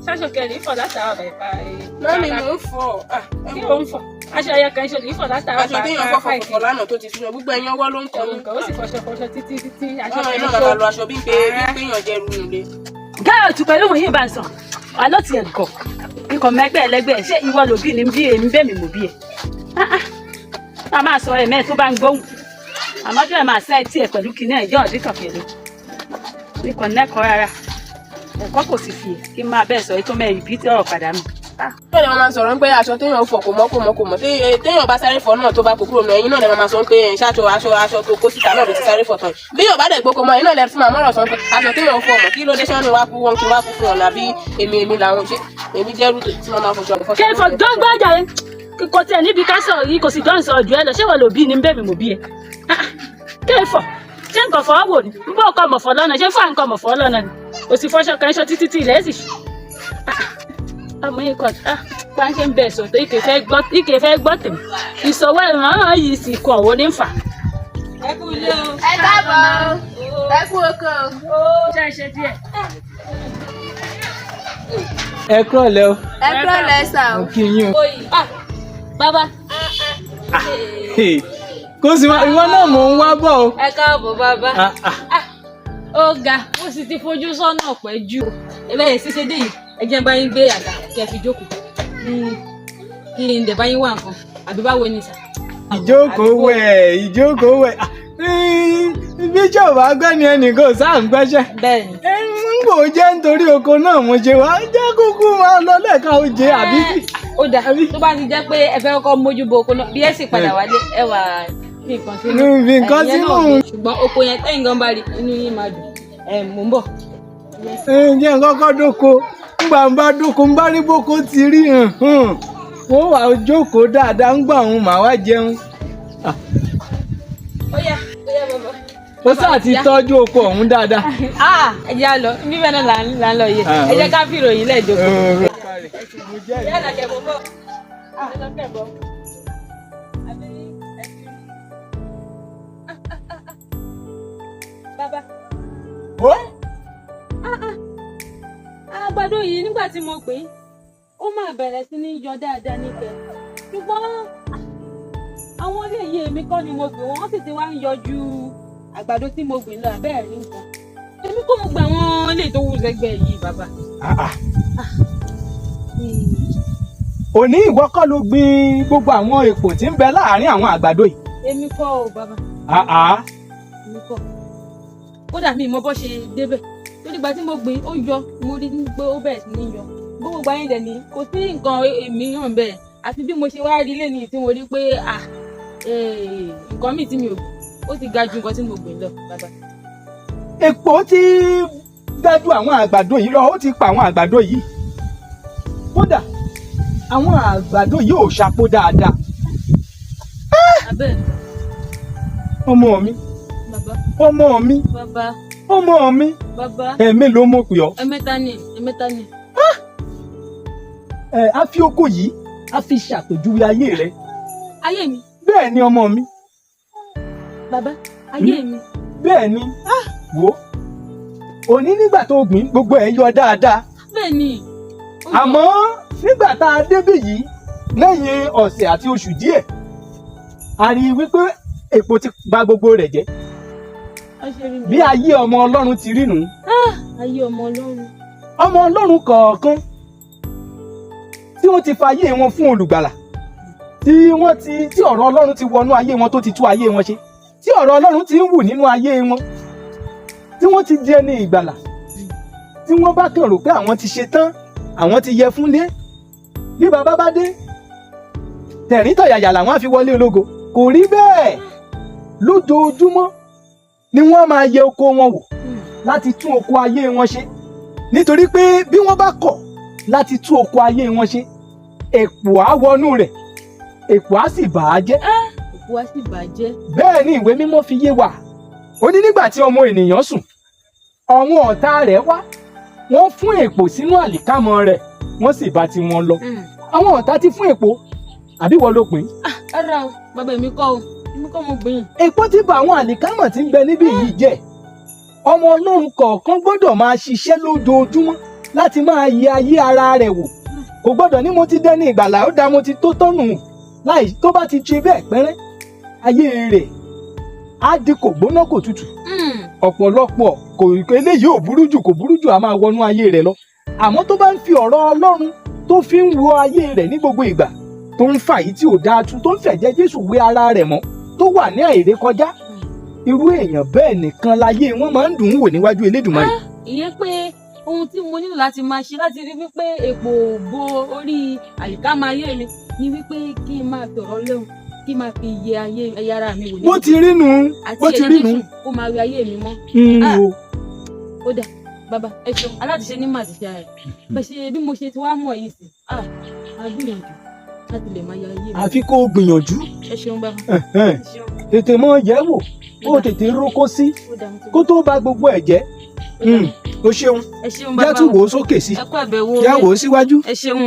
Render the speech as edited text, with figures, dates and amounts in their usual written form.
ṣaṣọ kẹrin fọ látara bàbá mọ́mí mò ń fọ. kí ló ń fọ aṣọ ayẹ kan ṣe lè fọ látara aṣọ téèyàn fọfọ lánàá tó ti sún gbogbo ẹ̀yìn ọwọ́ ló ń kọ mí. ó sì fọṣọ títí aṣọ ọmọ kan iná máa lo aṣọ bí pé èèyàn jẹ ru nílé. gáà tù pẹ̀lú òun yìí bá ń sàn wà ló tiẹ̀ gọ̀ ikọ̀ mẹ́gbẹ́ ẹlẹ́gbẹ́ ṣé ìwọ lòbí ni bí èmi bẹ́ẹ̀ mi mò bí ẹ̀ a máa sọ ẹ̀mẹ́ tó bá ń gbóhùn àmọ́ bí ẹ̀ máa sẹ́ etí ẹ̀ pẹ̀lú kinní ẹ̀jọ́ ọ̀dí kọ̀kẹ́lẹ́ ikọ̀ nẹ́kọ̀ọ́ rárá ẹ̀kọ́ kò sì fi kí n máa bẹ́ẹ̀ sọ ètò mẹ́rin bí tí ọ̀rọ̀ padà nù. bẹ́ẹ̀ ni wọ́n máa sọ̀rọ̀ pé aṣọ téèyàn fọ kò mọ́ téèyàn bá sáré fọ náà tó bá kó kúrò náà ẹ̀yin náà lè máa sọ pé aṣọ tó kó síta náà ló ti sáré fọ tán bí yóò bá dẹ̀ gbóko mọ́ ẹ̀yin náà lè fún màmá ọ̀rọ̀ sọ pé aṣọ téèyàn fọ mọ́ kí ló dé sọ́ni wá kú wọn kí wá kú fún ọ̀nà àbí èmi làwọn ṣe èmi jẹ́rú tí wọ́n máa fọṣọ. kẹfọ gbọngbọn jàre kò tiẹ̀ níbi ká sọ̀rọ̀ yìí kò sì jọ ń sọ jù ẹ lọ ṣé wọn lò bí ni bẹ́ẹ̀ mi mò bí ẹ kẹfọ ṣé nǹkan fọwọ́ wò ni ń bọ́ ọkọ mọ̀fọ́ lọ́nà ṣé fún àǹkọ mọ̀fọ́ lọ́nà ni kò sì fọṣọ kan ṣọ títí ilẹ̀ sì ṣù ọmọ yìí kọ páńṣẹ́ ń bẹ̀ sọ tó ike fẹ́ gbọ́ tèmi ìṣòwò ìrànràn yìí sì kọ̀ owó ní fà. ẹ kú ilé o. ẹ káàbọ̀ ẹ kú oko. ṣe é ṣe díẹ̀. ẹ kúrọ̀lẹ́ o. ẹ kúrọ̀lẹ́ sà o. mo kí yín o. bàbá. kò sí ìwọ náà mò ń wá bọ̀ o. ẹ káàbọ̀ bàbá. ó ga ó sì ti fojú sọ́nà pẹ́ jù. ẹbẹ́ yẹn ṣíṣe dé yìí ẹ jẹ́ bá yín gbé àga kí ẹ fi jókòó kí n dẹ̀ bá yín wá nǹkan àbí báwo ni sà. ìjókòó wẹ̀ bíjọba gbẹ́ni ẹnìkan sáà ń gbẹ́sẹ̀. bẹ́ẹ̀ni. ń kò jẹ́ nítorí oko náà mo ṣe wá jẹ́ kúkú máa lọ lẹ́ẹ̀ka oje àbí. ó dà tó bá ti jẹ́ pé ẹ fẹ́ kọ́kọ́ mójú bo oko náà bí ẹ sì padà wálé ẹ wà fi nǹkan sínú. fi nǹkan sínú. ṣùgbọ́n oko yẹn tẹ́yìn gan bá rí inú yín máa dùn mò ń bọ̀. jẹ́ kọ́kọ́ dóko ńgbà ń bá dóko ń bá rí bóko ti rí wọ́n wà jókòó dáadáa ńgbà òun màá wá jẹun. ó yá bàbá. ó sáà ti tọ́jú oko ọ̀hún dáadáa. ẹ jẹ́ á lọ bíbẹ̀ náà là ń lọ yẹ ẹ jẹ́ ká fi ìròyìn lẹ́ẹ̀dọ́gbọ̀. yálà kẹ̀bọ̀ bọ̀. bàbá. àgbàdo yìí nígbà tí mo pè é ó máa bẹ̀rẹ̀ sí ní yọ dáadáa níkẹ́ ṣùgbọ́n àwọn ilé yìí èmi kọ́ ni mo gbìn wọ́n sì ti wá ń yọjú àgbàdo tí mo gbìn lọ abẹ́ẹ̀ rí nǹkan èmi kò mọ̀ gbà wọ́n ilé tó wù sẹ́gbẹ̀ẹ́ yìí bàbá. òní ìwọ kọ́ ló gbin gbogbo àwọn èpò tí ń bẹ láàárín àwọn àgbàdo yìí. èmi kọ́ o bàbá. èmi kọ́ kódà mi mọ bó ṣe débẹ̀ tó dìgbà tí mo gbìn ó yọ mo rí pé ó bẹ̀rẹ̀ sí ní yọ gbogbo gbà yín dẹ̀ ní kò sí nǹkan èmi hàn bẹ́ẹ̀ àfi bí mo ṣe wá rí lẹ́nu tí mo rí pé nǹkan míì tí mi ò ó ti ga ju nǹkan tí mo gbìn lọ bàbá. èpò ti dájú àwọn àgbàdo yìí lọ ó ti pa àwọn àgbàdo yìí kódà àwọn àgbàdo yìí ò ṣàpò dáadáa. abẹ́ẹ̀ ọmọ mi bàbá ọmọ mi bàbá ọmọ mi bàbá ẹ̀mí ló mọ̀ pé ọ́. ẹ̀mẹ́ta ni. a fi oko yìí a fi ṣàpèjúwe ayé rẹ. ayé mi. bẹ́ẹ̀ ni ọmọ mi. bàbá ayé mi. bẹ́ẹ̀ ni wò òní nígbà tó gbìn gbogbo ẹ̀ yọ dáadáa. bẹ́ẹ̀ ni. àmọ́ nígbà tá a débí yìí lẹ́yìn ọ̀sẹ̀ àti oṣù díẹ̀ a rí i wípé èpò ti bà gbogbo rẹ̀ jẹ́. bí ayé ọmọ ọlọ́run ti rí nù. ayé ọmọ ọlọ́run. ọmọ ọlọ́run kọ̀ọ̀kan tí wọ́n ti fa ayé wọn fún olùgbàlà tí ọ̀rọ̀ ọlọ́run ti wọnú ayé wọn tó ti tú ayé wọn ṣe tí ọ̀rọ̀ ọlọ́run ti ń wù nínú ayé wọn tí wọ́n ti di ẹni ìgbàlà tí wọ́n bá kàn rò pé àwọn ti ṣe tán àwọn ti yẹ fúnlé bí bàbá bá dé tẹ̀rín tọ̀yàyà làwọn á fi wọlé ológo kò rí bẹ́ẹ̀ lójoojúmọ́ ni wọ́n máa yẹ oko wọn wò láti tún oko ayé wọn ṣe nítorí pé bí wọ́n bá kọ̀ láti tún oko ayé wọn ṣe èpò á wọnú rẹ̀ èpò á sì bà á jẹ́. èpò á sì bà á jẹ́. bẹ́ẹ̀ ni ìwé mímọ́ fi yé wa ó ní nígbà tí ọmọ ènìyàn sùn àwọn ọ̀tá rẹ̀ wá wọ́n fún èpò sínú àlìkámọ̀ rẹ̀ wọ́n sì bá tiwọn lọ. àwọn ọ̀tá ti fún èpò àbí wọ́n ló pín. rárá o bàbá mi kọ́ mo gbìn. èpò ti bà àwọn àlìkámọ̀ tí ń bẹ níbí yìí jẹ́ ọmọ ọlọ́run kọ̀ọ̀kan gbọ́dọ̀ máa ṣiṣẹ́ lójoojúmọ́ láti máa yẹ ayé ara rẹ̀ wò kò gbọ́dọ̀ ní mo ti dẹ́ni ìgbàlà ó dá mo ti tó tọ́nù láì tó bá ti ṣe bẹ́ẹ̀ pẹ́rẹ́ ayé rẹ̀ á di kò gbóná kò tutù ọ̀pọ̀lọpọ̀ kò eléyìí ò burú jù kò burú jù á máa wọnú ayé rẹ̀ lọ àmọ́ tó bá ń fi ọ̀rọ̀ Ọlọ́run tó fi ń wo ayé rẹ̀ ní gbogbo ìgbà tó ń fà yìí tí ò dáa tu tó ń fẹ̀jẹ̀ Jésù wé ara rẹ̀ mọ́ tó wà ní àìrékọjá irú èèyàn bẹ́ẹ̀ nìkan láyé wọn máa ń dùn ún wò níwájú Elédùmarè. ìyẹn pé ohun tí mo nílò láti máa ṣe láti rí wípé èpò bo orí àlìkámà ayé mi ni wípé kí n máa tọrọ lóhùn kí n máa fi yẹ ayé ara mi wò. bó ti rí nu bó ti rí nu. kó máa rí ayé mi mọ́. ó dà bàbá ẹ ṣeun aláàtúnṣe ní màá ti ṣe ààrẹ bẹ́ẹ̀ bí mo ṣe ti wá mọ̀ yìí sí a gbìyànjú láti lè máa yẹ ayé mi. àfi kó o gbìyànjú. ẹ ṣeun bàbá. tètè mọ yẹ̀ wò kó o tètè rókó sí kó tó bà gbogbo ẹ̀ jẹ́. o ṣeun ẹ ṣeun bàbá jẹ́ tún wò ó sókè sí ẹ kú àbẹ̀wò jẹ́ wò ó síwájú. ẹ ṣeun.